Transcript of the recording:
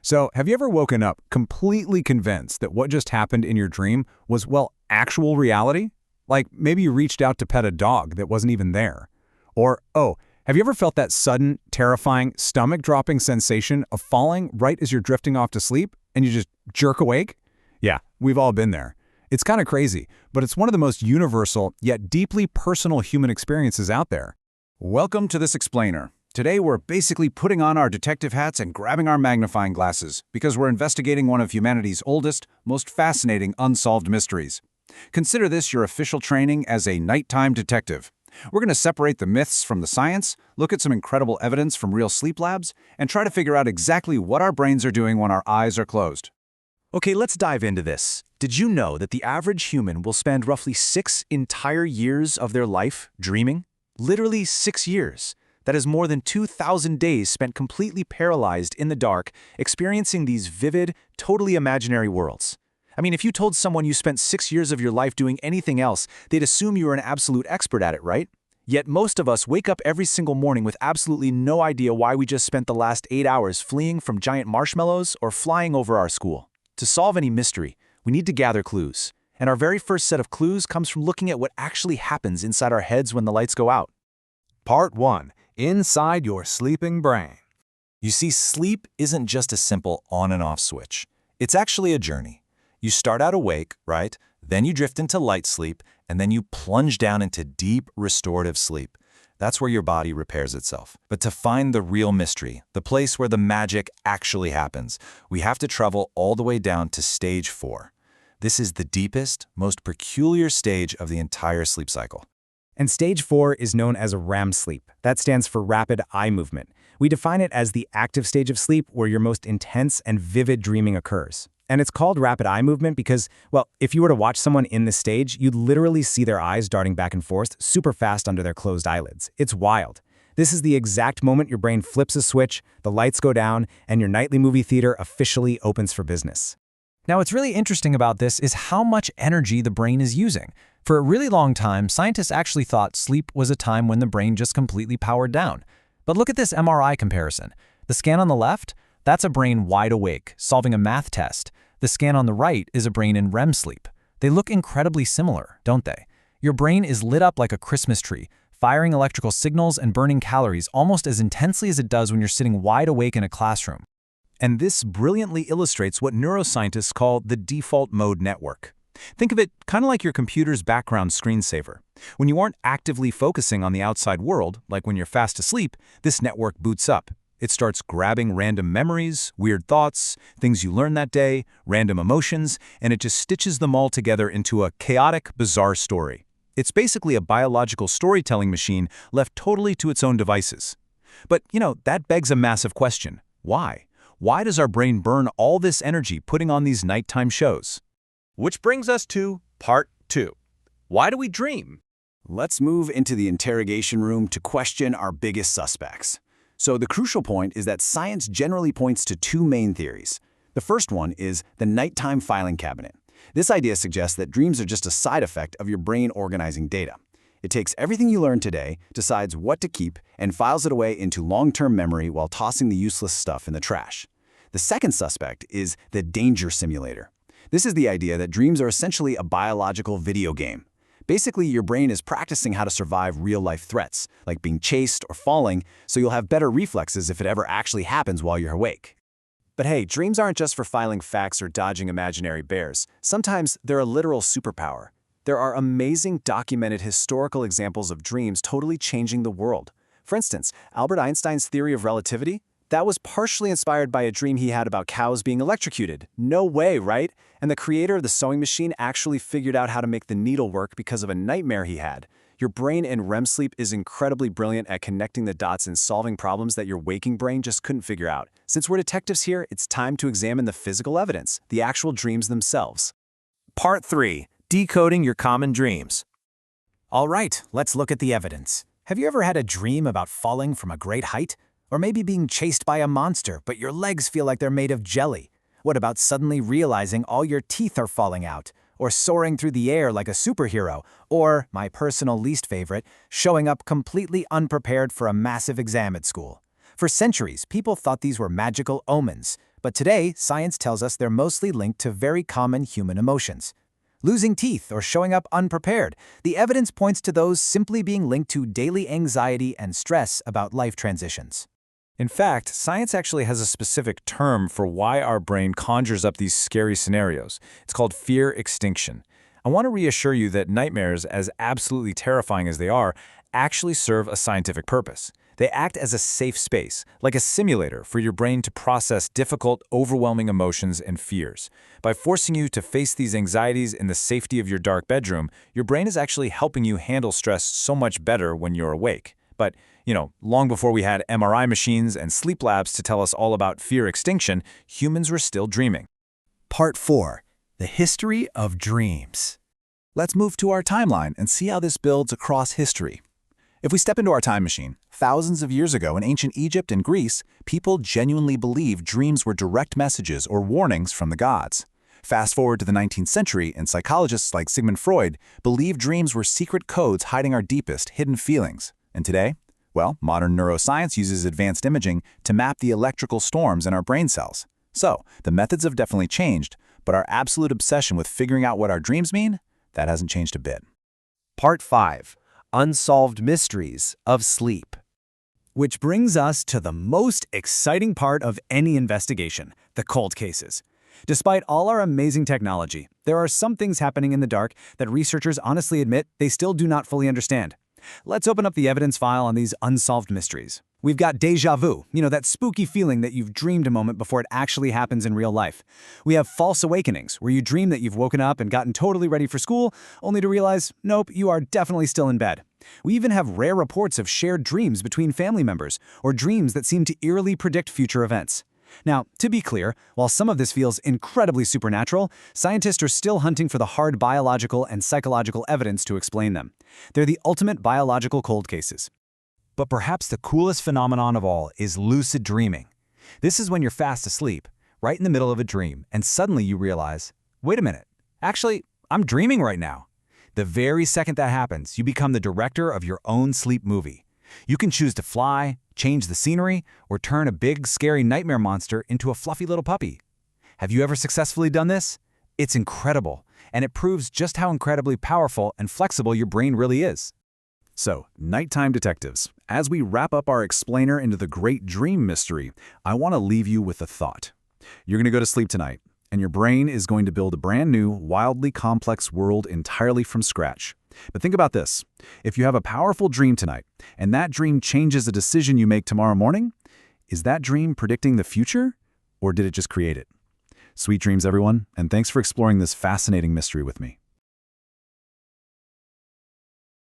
So, have you ever woken up completely convinced that what just happened in your dream was, well, actual reality? Like maybe you reached out to pet a dog that wasn't even there. Or, oh, have you ever felt that sudden, terrifying, stomach-dropping sensation of falling right as you're drifting off to sleep and you just jerk awake? Yeah, we've all been there. It's kind of crazy, but it's one of the most universal yet deeply personal human experiences out there. Welcome to This Explainer. Today we're basically putting on our detective hats and grabbing our magnifying glasses because we're investigating one of humanity's oldest, most fascinating unsolved mysteries. Consider this your official training as a nighttime detective. We're going to separate the myths from the science, look at some incredible evidence from real sleep labs, and try to figure out exactly what our brains are doing when our eyes are closed. Okay, let's dive into this. Did you know that the average human will spend roughly 6 entire years of their life dreaming? Literally 6 years. That is more than 2,000 days spent completely paralyzed in the dark, experiencing these vivid, totally imaginary worlds. I mean, if you told someone you spent 6 years of your life doing anything else, they'd assume you were an absolute expert at it, right? Yet most of us wake up every single morning with absolutely no idea why we just spent the last 8 hours fleeing from giant marshmallows or flying over our school. To solve any mystery, we need to gather clues. And our very first set of clues comes from looking at what actually happens inside our heads when the lights go out. Part 1. Inside your sleeping brain. You see, sleep isn't just a simple on and off switch. It's actually a journey. You start out awake, right? Then you drift into light sleep, and then you plunge down into deep, restorative sleep. That's where your body repairs itself. But to find the real mystery, the place where the magic actually happens, we have to travel all the way down to stage 4. This is the deepest, most peculiar stage of the entire sleep cycle. And stage 4 is known as REM sleep. That stands for rapid eye movement. We define it as the active stage of sleep where your most intense and vivid dreaming occurs. And it's called rapid eye movement because, well, if you were to watch someone in this stage, you'd literally see their eyes darting back and forth super fast under their closed eyelids. It's wild. This is the exact moment your brain flips a switch, the lights go down, and your nightly movie theater officially opens for business. Now, what's really interesting about this is how much energy the brain is using. For a really long time, scientists actually thought sleep was a time when the brain just completely powered down. But look at this MRI comparison. The scan on the left, that's a brain wide awake, solving a math test. The scan on the right is a brain in REM sleep. They look incredibly similar, don't they? Your brain is lit up like a Christmas tree, firing electrical signals and burning calories almost as intensely as it does when you're sitting wide awake in a classroom. And this brilliantly illustrates what neuroscientists call the default mode network. Think of it kind of like your computer's background screensaver. When you aren't actively focusing on the outside world, like when you're fast asleep, this network boots up. It starts grabbing random memories, weird thoughts, things you learned that day, random emotions, and it just stitches them all together into a chaotic, bizarre story. It's basically a biological storytelling machine left totally to its own devices. But, that begs a massive question. Why? Why does our brain burn all this energy putting on these nighttime shows? Which brings us to Part 2. Why do we dream? Let's move into the interrogation room to question our biggest suspects. So the crucial point is that science generally points to 2 main theories. The first one is the nighttime filing cabinet. This idea suggests that dreams are just a side effect of your brain organizing data. It takes everything you learned today, decides what to keep, and files it away into long-term memory while tossing the useless stuff in the trash. The second suspect is the danger simulator. This is the idea that dreams are essentially a biological video game. Basically, your brain is practicing how to survive real-life threats, like being chased or falling, so you'll have better reflexes if it ever actually happens while you're awake. But hey, dreams aren't just for filing facts or dodging imaginary bears. Sometimes they're a literal superpower. There are amazing documented historical examples of dreams totally changing the world. For instance, Albert Einstein's theory of relativity? That was partially inspired by a dream he had about cows being electrocuted. No way, right? And the creator of the sewing machine actually figured out how to make the needle work because of a nightmare he had. Your brain in REM sleep is incredibly brilliant at connecting the dots and solving problems that your waking brain just couldn't figure out. Since we're detectives here, it's time to examine the physical evidence, the actual dreams themselves. Part 3. Decoding your common dreams. All right, let's look at the evidence. Have you ever had a dream about falling from a great height? Or maybe being chased by a monster, but your legs feel like they're made of jelly? What about suddenly realizing all your teeth are falling out? Or soaring through the air like a superhero? Or, my personal least favorite, showing up completely unprepared for a massive exam at school? For centuries, people thought these were magical omens. But today, science tells us they're mostly linked to very common human emotions. Losing teeth or showing up unprepared, the evidence points to those simply being linked to daily anxiety and stress about life transitions. In fact, science actually has a specific term for why our brain conjures up these scary scenarios. It's called fear extinction. I want to reassure you that nightmares, as absolutely terrifying as they are, actually serve a scientific purpose. They act as a safe space, like a simulator for your brain to process difficult, overwhelming emotions and fears. By forcing you to face these anxieties in the safety of your dark bedroom, your brain is actually helping you handle stress so much better when you're awake. But, long before we had MRI machines and sleep labs to tell us all about fear extinction, humans were still dreaming. Part 4. The History of Dreams. Let's move to our timeline and see how this builds across history. If we step into our time machine, thousands of years ago in ancient Egypt and Greece, people genuinely believed dreams were direct messages or warnings from the gods. Fast forward to the 19th century, and psychologists like Sigmund Freud believed dreams were secret codes hiding our deepest, hidden feelings. And today? Well, modern neuroscience uses advanced imaging to map the electrical storms in our brain cells. So, the methods have definitely changed, but our absolute obsession with figuring out what our dreams mean, that hasn't changed a bit. Part 5. Unsolved Mysteries of Sleep. Which brings us to the most exciting part of any investigation, the cold cases. Despite all our amazing technology, there are some things happening in the dark that researchers honestly admit they still do not fully understand. Let's open up the evidence file on these unsolved mysteries. We've got déjà vu, that spooky feeling that you've dreamed a moment before it actually happens in real life. We have false awakenings, where you dream that you've woken up and gotten totally ready for school, only to realize, nope, you are definitely still in bed. We even have rare reports of shared dreams between family members, or dreams that seem to eerily predict future events. Now, to be clear, while some of this feels incredibly supernatural, scientists are still hunting for the hard biological and psychological evidence to explain them. They're the ultimate biological cold cases. But perhaps the coolest phenomenon of all is lucid dreaming. This is when you're fast asleep, right in the middle of a dream, and suddenly you realize, wait a minute, actually, I'm dreaming right now. The very second that happens, you become the director of your own sleep movie. You can choose to fly, change the scenery, or turn a big, scary nightmare monster into a fluffy little puppy. Have you ever successfully done this? It's incredible, and it proves just how incredibly powerful and flexible your brain really is. So, nighttime detectives, as we wrap up our explainer into the great dream mystery, I want to leave you with a thought. You're going to go to sleep tonight, and your brain is going to build a brand new, wildly complex world entirely from scratch. But think about this. If you have a powerful dream tonight, and that dream changes a decision you make tomorrow morning, is that dream predicting the future, or did it just create it? Sweet dreams, everyone, and thanks for exploring this fascinating mystery with me.